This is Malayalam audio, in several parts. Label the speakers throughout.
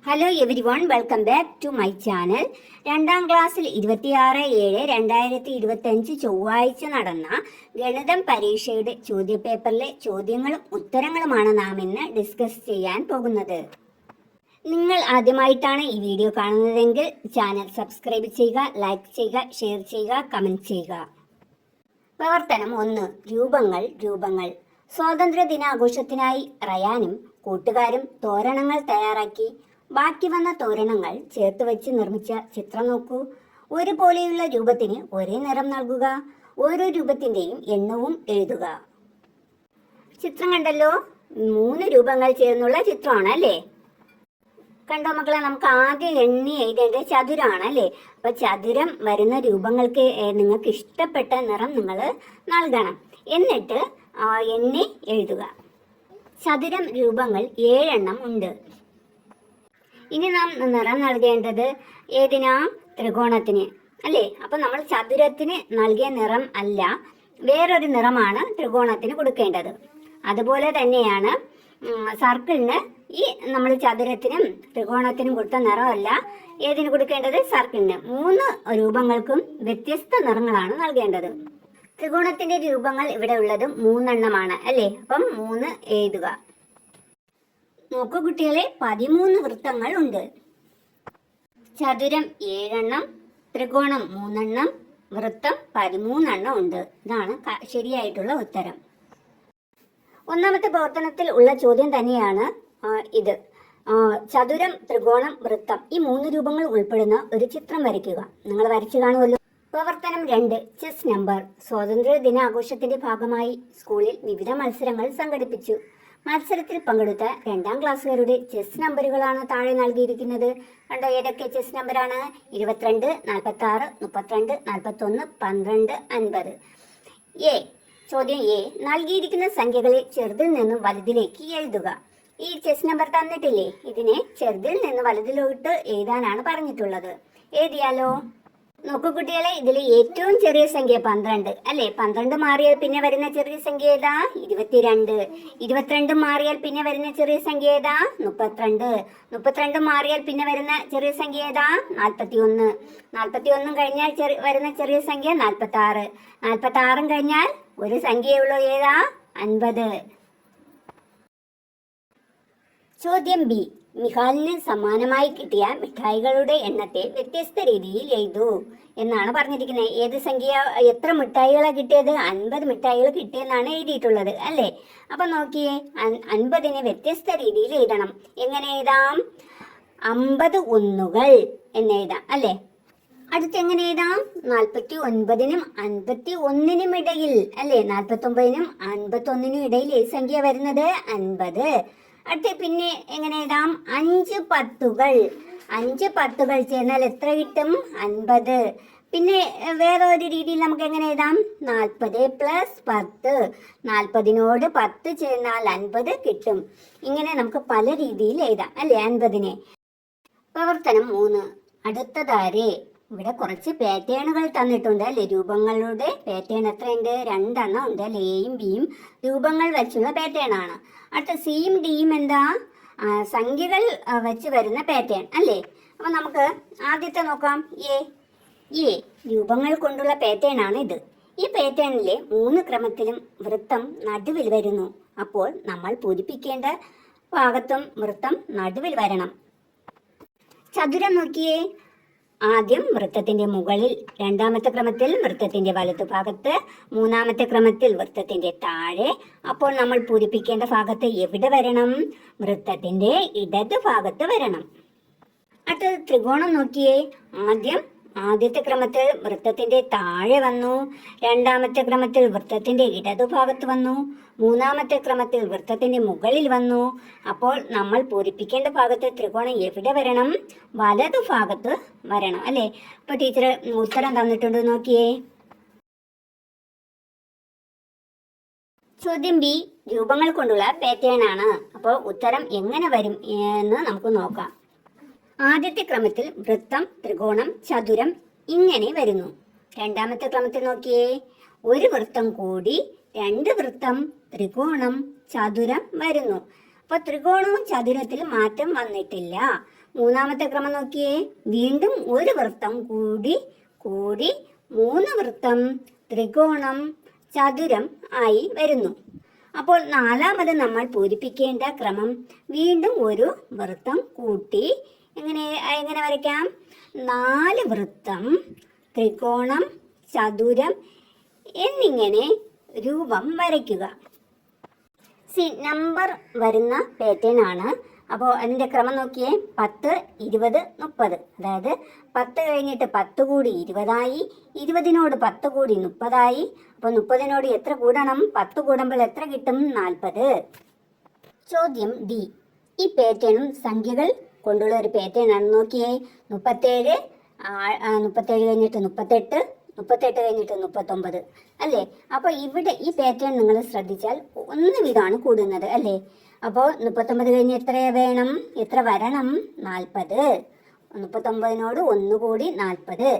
Speaker 1: Hello everyone, welcome back to my channel. 2ാം ക്ലാസ്സിൽ 26/7/2025 ചൊവ്വാഴ്ച നടന്ന ഗണിതം പരീക്ഷയുടെ ചോദ്യപേപ്പറിലെ ചോദ്യങ്ങളും ഉത്തരങ്ങളുമാണ് നാം ഇന്ന് ഡിസ്കസ് ചെയ്യാൻ പോകുന്നത്. നിങ്ങൾ ആദ്യമായിട്ടാണ് ഈ വീഡിയോ കാണുന്നതെങ്കിൽ ചാനൽ സബ്സ്ക്രൈബ് ചെയ്യുക, ലൈക്ക് ചെയ്യുക, ഷെയർ ചെയ്യുക, കമന്റ് ചെയ്യുക. പ്രവർത്തനം 1. രൂപങ്ങൾ. സ്വാതന്ത്ര്യ ദിനാഘോഷത്തിനായി റയാനും കൂട്ടുകാരും തോരണങ്ങൾ തയ്യാറാക്കി. ബാക്കി വന്ന തോരണങ്ങൾ ചേർത്ത് വെച്ച് നിർമ്മിച്ച ചിത്രം നോക്കൂ. ഒരുപോലെയുള്ള രൂപത്തിന് ഒരേ നിറം നൽകുക. ഓരോ രൂപത്തിന്റെയും എണ്ണവും എഴുതുക. ചിത്രം കണ്ടല്ലോ, 3 രൂപങ്ങൾ ചേർന്നുള്ള ചിത്രമാണ് അല്ലേ? കണ്ടോ മക്കളെ, നമുക്ക് ആദ്യം എണ്ണി എഴുതേണ്ടത് ചതുരമാണ് അല്ലേ? അപ്പൊ ചതുരം വരുന്ന രൂപങ്ങൾക്ക് നിങ്ങൾക്ക് ഇഷ്ടപ്പെട്ട നിറം നിങ്ങൾ നൽകണം. എന്നിട്ട് എണ്ണി എഴുതുക. ചതുരം രൂപങ്ങൾ 7 എണ്ണം ഉണ്ട്. ഇനി നാം നിറം നൽകേണ്ടത് ഏതിനാ? ത്രികോണത്തിന് അല്ലേ? അപ്പൊ നമ്മൾ ചതുരത്തിന് നൽകിയ നിറം അല്ല, വേറൊരു നിറമാണ് ത്രികോണത്തിന് കൊടുക്കേണ്ടത്. അതുപോലെ തന്നെയാണ് സർക്കിളിന് ഈ നമ്മൾ ചതുരത്തിനും ത്രികോണത്തിനും കൊടുത്ത നിറമല്ല ഏതിന് കൊടുക്കേണ്ടത്? സർക്കിളിന്. 3 രൂപങ്ങൾക്കും വ്യത്യസ്ത നിറങ്ങളാണ് നൽകേണ്ടത്. ത്രികോണത്തിന്റെ രൂപങ്ങൾ ഇവിടെ ഉള്ളത് 3 എണ്ണമാണ് അല്ലേ? അപ്പം 3 എഴുതുക. നോക്കൂ കുട്ടികളെ, 13 വൃത്തങ്ങൾ ഉണ്ട്. ചതുരം 7 എണ്ണം, ത്രികോണം 3 എണ്ണം, വൃത്തം 13 എണ്ണം ഉണ്ട്. ഇതാണ് ശരിയായിട്ടുള്ള ഉത്തരം. ഒന്നാമത്തെ പ്രവർത്തനത്തിൽ ഉള്ള ചോദ്യം തന്നെയാണ് ഇത്. ചതുരം, ത്രികോണം, വൃത്തം ഈ 3 രൂപങ്ങൾ ഉൾപ്പെടുന്ന ഒരു ചിത്രം വരയ്ക്കുക. നിങ്ങൾ വരച്ചു കാണുമല്ലോ. പ്രവർത്തനം 2. Chess number. സ്വാതന്ത്ര്യ ദിനാഘോഷത്തിന്റെ ഭാഗമായി സ്കൂളിൽ വിവിധ മത്സരങ്ങൾ സംഘടിപ്പിച്ചു. മത്സരത്തിൽ പങ്കെടുത്ത 2ാം ക്ലാസ്സുകാരുടെ ചെസ് നമ്പറുകളാണ് താഴെ നൽകിയിരിക്കുന്നത്. കണ്ടോ, ഏതൊക്കെ ചെസ് നമ്പറാണ്? 22, 46, 32, 41, 12, 50. ചോദ്യം എ. നൽകിയിരിക്കുന്ന സംഖ്യകളെ ചെറുതിൽ നിന്നും വലുതിലേക്ക് എഴുതുക. ഈ ചെസ് നമ്പർ തന്നിട്ടില്ലേ, ഇതിനെ ചെറുതിൽ നിന്ന് വലുതിലോട്ട് എഴുതാനാണ് പറഞ്ഞിട്ടുള്ളത്. എഴുതിയാലോ? നോക്കൂ കുട്ടികളെ, ഇതിൽ ഏറ്റവും ചെറിയ സംഖ്യ 12 അല്ലെ? 12 മാറിയാൽ പിന്നെ വരുന്ന ചെറിയ സംഖ്യ ഏതാ? 22. 22 മാറിയാൽ പിന്നെ വരുന്ന ചെറിയ സംഖ്യ ഏതാ? 32. 32 മാറിയാൽ പിന്നെ വരുന്ന ചെറിയ സംഖ്യ ഏതാ? 41. 41 കഴിഞ്ഞാൽ വരുന്ന ചെറിയ സംഖ്യ 46. 46 കഴിഞ്ഞാൽ ഒരു സംഖ്യയുള്ളൂ, ഏതാ? 50. ചോദ്യം ബി. മിഹാലിന് സമ്മാനമായി കിട്ടിയ മിഠായികളുടെ എണ്ണത്തെ വ്യത്യസ്ത രീതിയിൽ എഴുതൂ എന്നാണ് പറഞ്ഞിരിക്കുന്നത്. ഏത് സംഖ്യ, എത്ര മിഠായികളാണ് കിട്ടിയത്? 50 മിഠായികൾ കിട്ടിയെന്നാണ് എഴുതിയിട്ടുള്ളത് അല്ലേ? അപ്പൊ നോക്കിയേ, 50നെ വ്യത്യസ്ത രീതിയിൽ എഴുതണം. എങ്ങനെ എഴുതാം? 50 ഒന്നുകൾ എന്ന് എഴുതാം അല്ലേ? അടുത്ത് എങ്ങനെ എഴുതാം? 49നും 51നും ഇടയിൽ അല്ലേ? 49നും 51നും ഇടയിൽ ഏത് സംഖ്യ വരുന്നത്? 50. അടുത്ത് പിന്നെ എങ്ങനെ എഴുതാം? 5 പത്തുകൾ. 5 പത്തുകൾ ചേർന്നാൽ എത്ര കിട്ടും? 50. പിന്നെ വേറെ ഒരു രീതിയിൽ നമുക്ക് എങ്ങനെ എഴുതാം? 40 + 10. 40നോട് 10 ചേർന്നാൽ 50 കിട്ടും. ഇങ്ങനെ നമുക്ക് പല രീതിയിൽ എഴുതാം അല്ലേ 50നെ. പ്രവർത്തനം 3. അടുത്തതാരെ. ഇവിടെ കുറച്ച് പാറ്റേണുകൾ തന്നിട്ടുണ്ട് അല്ലേ? രൂപങ്ങളുടെ പാറ്റേൺ എത്രയുണ്ട്? 2 എണ്ണം ഉണ്ട് അല്ലേ? എയും ബിയും രൂപങ്ങൾ വെച്ചുള്ള പാറ്റേൺ ആണ്. അടുത്ത സിയും ഡിയും എന്താ? സംഖ്യകൾ വെച്ച് വരുന്ന പാറ്റേൺ അല്ലേ? അപ്പൊ നമുക്ക് ആദ്യത്തെ നോക്കാം. എ രൂപങ്ങൾ കൊണ്ടുള്ള പാറ്റേൺ ആണ് ഇത്. ഈ പാറ്റേണിലെ 3 ക്രമത്തിലും വൃത്തം നടുവിൽ വരുന്നു. അപ്പോൾ നമ്മൾ പൂരിപ്പിക്കേണ്ട ഭാഗത്തും വൃത്തം നടുവിൽ വരണം. ചതുരം നോക്കിയേ, ആദ്യം വൃത്തത്തിന്റെ മുകളിൽ, 2ാമത്തെ ക്രമത്തിൽ വൃത്തത്തിന്റെ വലതുഭാഗത്ത്, 3ാമത്തെ ക്രമത്തിൽ വൃത്തത്തിന്റെ താഴെ. അപ്പോൾ നമ്മൾ പൂരിപ്പിക്കേണ്ട ഭാഗത്ത് എവിടെ വരണം? വൃത്തത്തിന്റെ ഇടതുഭാഗത്ത് വരണം. അടുത്തത് ത്രികോണം നോക്കിയേ, ആദ്യത്തെ ക്രമത്തിൽ വൃത്തത്തിന്റെ താഴെ വന്നു, 2ാമത്തെ ക്രമത്തിൽ വൃത്തത്തിന്റെ ഇടതുഭാഗത്ത് വന്നു, 3ാമത്തെ ക്രമത്തിൽ വൃത്തത്തിന്റെ മുകളിൽ വന്നു. അപ്പോൾ നമ്മൾ പൂരിപ്പിക്കേണ്ട ഭാഗത്ത് ത്രികോണം എവിടെ വരണം? വലതുഭാഗത്ത് വരണം അല്ലേ? അപ്പൊ ടീച്ചർ ഉത്തരം തന്നിട്ടുണ്ട്, നോക്കിയേ. ചോദ്യം ബി. രൂപങ്ങൾ കൊണ്ടുള്ള പാറ്റേൺ ആണ്. അപ്പോൾ ഉത്തരം എങ്ങനെ വരും എന്ന് നമുക്ക് നോക്കാം. ആദ്യത്തെ ക്രമത്തിൽ വൃത്തം, ത്രികോണം, ചതുരം ഇങ്ങനെ വരുന്നു. 2ാമത്തെ ക്രമത്തിൽ നോക്കിയേ, ഒരു വൃത്തം കൂടി 2 വൃത്തം, ത്രികോണം, ചതുരം വരുന്നു. അപ്പൊ ത്രികോണവും ചതുരത്തിൽ മാറ്റം വന്നിട്ടില്ല. മൂന്നാമത്തെ ക്രമം നോക്കിയേ, വീണ്ടും ഒരു വൃത്തം കൂടി കൂടി 3 വൃത്തം, ത്രികോണം, ചതുരം ആയി വരുന്നു. അപ്പോൾ നാലാമത് നമ്മൾ പൂരിപ്പിക്കേണ്ട ക്രമം വീണ്ടും ഒരു വൃത്തം കൂട്ടി എങ്ങനെ വരയ്ക്കാം? 4 വൃത്തം, ത്രികോണം, ചതുരം എന്നിങ്ങനെ രൂപം വരയ്ക്കുക. നമ്പർ വരുന്ന പാറ്റേൺ ആണ്. അപ്പോൾ അതിൻ്റെ ക്രമം നോക്കിയേ, 10, 20, 30. അതായത് 10 കഴിഞ്ഞിട്ട് 10 കൂടി 20ആയി, 20നോട് 10 കൂടി 30ആയി. അപ്പോൾ 30നോട് എത്ര കൂടണം? 10 കൂടുമ്പോൾ എത്ര കിട്ടും? 40. ചോദ്യം ഡി. ഈ പാറ്റേണും സംഖ്യകൾ കൊണ്ടുള്ള ഒരു പാറ്റേൺ ആണ്. നോക്കിയേ, 37 കഴിഞ്ഞിട്ട് 38, 38 കഴിഞ്ഞിട്ട് 39 അല്ലേ? അപ്പോൾ ഇവിടെ ഈ പാറ്റേൺ നിങ്ങൾ ശ്രദ്ധിച്ചാൽ ഒന്ന് വീതമാണ് കൂടുന്നത് അല്ലേ? അപ്പോൾ 39 കഴിഞ്ഞ് എത്ര വരണം? 40. 39നോട് 1 കൂടി 40.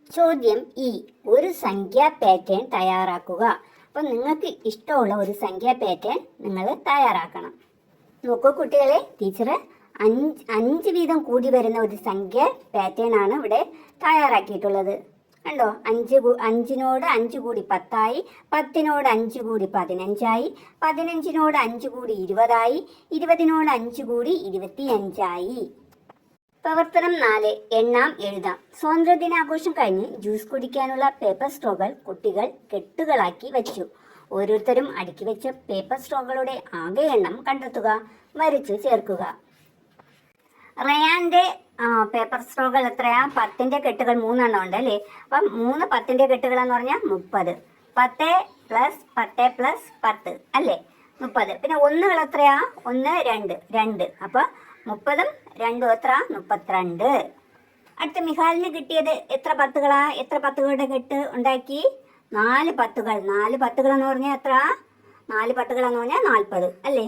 Speaker 1: ചോദ്യം ഇ. ഒരു സംഖ്യാ പാറ്റേൺ തയ്യാറാക്കുക. അപ്പം നിങ്ങൾക്ക് ഇഷ്ടമുള്ള ഒരു സംഖ്യാ പാറ്റേൺ നിങ്ങൾ തയ്യാറാക്കണം. നോക്കൂ കുട്ടികളെ, ടീച്ചർ 5 വീതം കൂടി വരുന്ന ഒരു സംഖ്യ പാറ്റേൺ ആണ് ഇവിടെ തയ്യാറാക്കിയിട്ടുള്ളത്. കണ്ടോ, 5നോട് 5 കൂടി 10ആയി, 10നോട് 5 കൂടി 15ആയി, 15നോട് 5 കൂടി 20ആയി, 20നോട് 5 കൂടി 25ആയി. പ്രവർത്തനം 4. എണ്ണാം എഴുതാം. സ്വാതന്ത്ര്യദിനാഘോഷം കഴിഞ്ഞ് ജ്യൂസ് കുടിക്കാനുള്ള പേപ്പർ സ്ട്രോകൾ കുട്ടികൾ കെട്ടുകളാക്കി വെച്ചു. ഓരോരുത്തരും അടുക്കി വെച്ച പേപ്പർ സ്ട്രോകളുടെ ആകെ എണ്ണം കണ്ടെത്തുക. വരച്ചു ചേർക്കുക. റയാന്റെ പേപ്പർ സ്ട്രോകൾ എത്രയാ? 10ന്റെ കെട്ടുകൾ 3 എണ്ണം ഉണ്ട് അല്ലേ? അപ്പം 3 10ന്റെ കെട്ടുകൾ എന്ന് പറഞ്ഞാൽ 30. 10 + 10 + 10 അല്ലേ? 30. പിന്നെ ഒന്നുകൾ എത്രയാ? 1, 2, 2. അപ്പോൾ 30ഉം 2ഉം എത്ര? 32. അടുത്ത മിഹാലിന് കിട്ടിയത് എത്ര പത്തുകളാ? എത്ര പത്തുകളുടെ കെട്ട് ഉണ്ടാക്കി? 4 പത്തുകൾ. 4 പത്തുകൾ എന്ന് പറഞ്ഞാൽ എത്ര? 4 പത്തുകൾ എന്ന് പറഞ്ഞാൽ 40 അല്ലേ?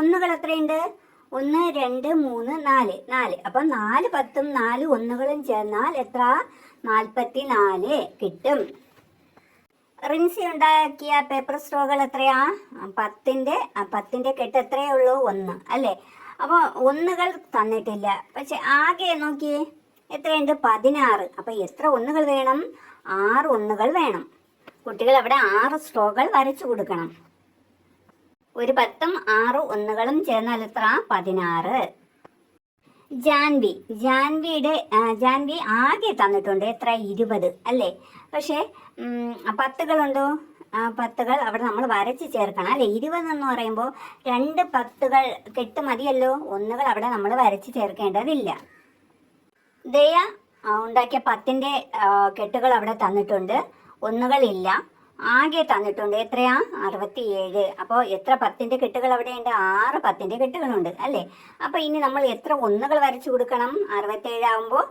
Speaker 1: ഒന്നുകൾ എത്രയുണ്ട്? 1, 2, 3, 4. അപ്പം 4 10ഉം 4 ഒന്നുകളും ചേർന്നാൽ എത്ര? 44 കിട്ടും. റിൻസി ഉണ്ടാക്കിയ പേപ്പർ സ്ട്രോകൾ എത്രയാ? 10ന്റെ കെട്ട് എത്രയേ ഉള്ളൂ? 1 അല്ലേ? അപ്പോൾ ഒന്നുകൾ തന്നിട്ടില്ല. പക്ഷെ ആകെ നോക്കിയേ എത്രയുണ്ട്? 16. അപ്പം എത്ര ഒന്നുകൾ വേണം? 6 ഒന്നുകൾ വേണം. കുട്ടികൾ അവിടെ 6 സ്ട്രോകൾ വരച്ചു കൊടുക്കണം. ഒരു 10ഉം 6 ഒന്നുകളും ചേർന്നാൽ എത്ര? 16. ജാൻവി ആകെ തന്നിട്ടുണ്ട് എത്ര? 20 അല്ലേ? പക്ഷേ പത്തുകളുണ്ടോ? പത്തുകൾ അവിടെ നമ്മൾ വരച്ച് ചേർക്കണം അല്ലേ? 20 എന്ന് പറയുമ്പോൾ 2 പത്തുകൾ കെട്ട് മതിയല്ലോ. ഒന്നുകൾ അവിടെ നമ്മൾ വരച്ച് ചേർക്കേണ്ടതില്ല. ദയ ഉണ്ടാക്കിയ 10ന്റെ കെട്ടുകൾ അവിടെ തന്നിട്ടുണ്ട്, ഒന്നുകളില്ല. ആകെ തന്നിട്ടുണ്ട് എത്രയാ? 67. അപ്പോൾ എത്ര 10ന്റെ കെട്ടുകൾ അവിടെയുണ്ട്? 6 10ന്റെ കെട്ടുകളുണ്ട് അല്ലേ? അപ്പോൾ ഇനി നമ്മൾ എത്ര ഒന്നുകൾ വരച്ചു കൊടുക്കണം? 67 ആകുമ്പോൾ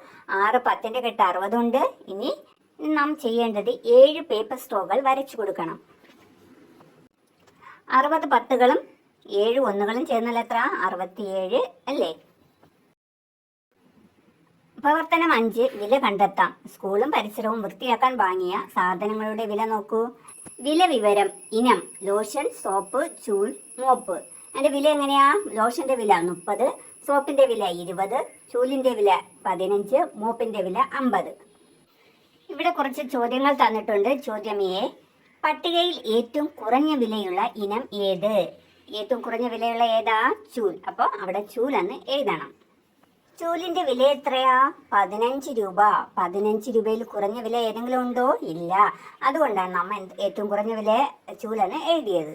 Speaker 1: 6 10ന്റെ കെട്ട് 60 ഉണ്ട്. ഇനി നാം ചെയ്യേണ്ടത് 7 പേപ്പർ സ്ട്രോകൾ വരച്ചു കൊടുക്കണം. 60 പത്തുകളും 7 ഒന്നുകളും ചേർന്നാൽ എത്ര? 67 അല്ലേ? പ്രവർത്തനം 5. വില കണ്ടെത്താം. സ്കൂളും പരിസരവും വൃത്തിയാക്കാൻ വാങ്ങിയ സാധനങ്ങളുടെ വില നോക്കൂ. വില വിവരം. ഇനം ലോഷൻ, സോപ്പ്, ചൂൽ, മോപ്പ്. അതിന്റെ വില എങ്ങനെയാ? ലോഷന്റെ വില 30, സോപ്പിന്റെ വില 20, ചൂലിന്റെ വില 15, മോപ്പിന്റെ വില 50. ഇവിടെ കുറച്ച് ചോദ്യങ്ങൾ തന്നിട്ടുണ്ട്. ചോദ്യം എ. പട്ടികയിൽ ഏറ്റവും കുറഞ്ഞ വിലയുള്ള ഇനം ഏത്? ഏറ്റവും കുറഞ്ഞ വിലയുള്ള ഏതാ? ചൂൽ. അപ്പോൾ അവിടെ ചൂൽ എന്ന് എഴുതണം. ചൂലിന്റെ വില എത്രയാ? 15 രൂപ. 15 രൂപയിൽ കുറഞ്ഞ വില ഏതെങ്കിലും ഉണ്ടോ? ഇല്ല. അതുകൊണ്ടാണ് നമ്മൾ ഏറ്റവും കുറഞ്ഞ വില ചൂലെന്ന് എഴുതിയത്.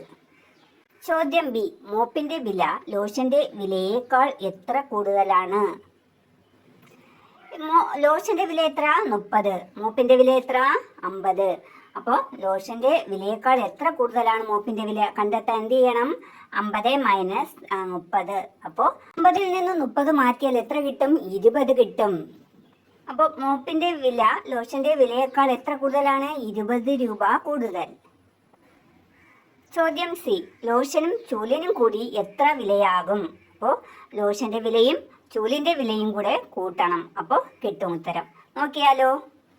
Speaker 1: ചോദ്യം ബി. മോപ്പിന്റെ വില ലോഷന്റെ വിലയേക്കാൾ എത്ര കൂടുതലാണ്? ലോഷന്റെ വില എത്ര? 30. മോപ്പിന്റെ വില എത്ര? 50. അപ്പോൾ ലോഷന്റെ വിലയേക്കാൾ എത്ര കൂടുതലാണ് മോപ്പിന്റെ വില കണ്ടെത്താൻ എന്ത് ചെയ്യണം? 50 - 30. അപ്പോൾ 50ൽ നിന്ന് 30 മാറ്റിയാൽ എത്ര കിട്ടും? 20 കിട്ടും. അപ്പോൾ മോപ്പിന്റെ വില ലോഷന്റെ വിലയേക്കാൾ എത്ര കൂടുതലാണ്? 20 രൂപ കൂടുതൽ. ചോദ്യം സി. ലോഷനും ചൂലിനും കൂടി എത്ര വിലയാകും? അപ്പോൾ ലോഷന്റെ വിലയും ചൂലിന്റെ വിലയും കൂടെ കൂട്ടണം. അപ്പോൾ കിട്ടും ഉത്തരം. നോക്കിയാലോ.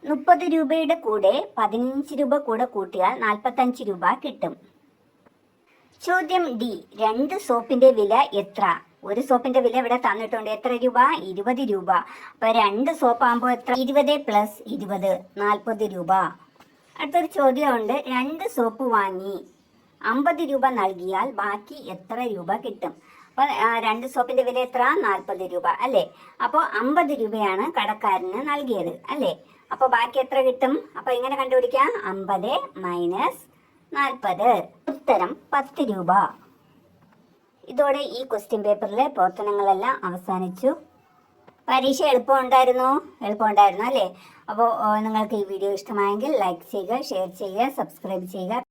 Speaker 1: 30 രൂപയുടെ കൂടെ 15 രൂപ കൂടെ കൂട്ടിയാൽ 45 രൂപ കിട്ടും. ചോദ്യം ഡി. 2 സോപ്പിന്റെ വില എത്ര? ഒരു സോപ്പിന്റെ വില ഇവിടെ തന്നിട്ടുണ്ട്. എത്ര രൂപ? 20 രൂപ. അപ്പൊ 2 സോപ്പാകുമ്പോൾ എത്ര? 20 പ്ലസ് 20, 40 രൂപ. അടുത്തൊരു ചോദ്യമുണ്ട്. 2 സോപ്പ് വാങ്ങി 50 രൂപ നൽകിയാൽ ബാക്കി എത്ര രൂപ കിട്ടും? അപ്പോൾ 2 സോപ്പിന്റെ വില എത്ര? 40 രൂപ അല്ലേ? അപ്പോൾ 50 രൂപയാണ് കടക്കാരന് നൽകിയത് അല്ലേ? അപ്പോൾ ബാക്കി എത്ര കിട്ടും? അപ്പോൾ ഇങ്ങനെ കണ്ടുപിടിക്കാം. 50 മൈനസ് 40. ഉത്തരം 10 രൂപ. ഇതോടെ ഈ ക്വസ്റ്റ്യൻ പേപ്പറിലെ പ്രവർത്തനങ്ങളെല്ലാം അവസാനിച്ചു. പരീക്ഷ എളുപ്പമുണ്ടായിരുന്നു അല്ലേ? അപ്പോൾ നിങ്ങൾക്ക് ഈ വീഡിയോ ഇഷ്ടമായെങ്കിൽ ലൈക്ക് ചെയ്യുക, ഷെയർ ചെയ്യുക, സബ്സ്ക്രൈബ് ചെയ്യുക.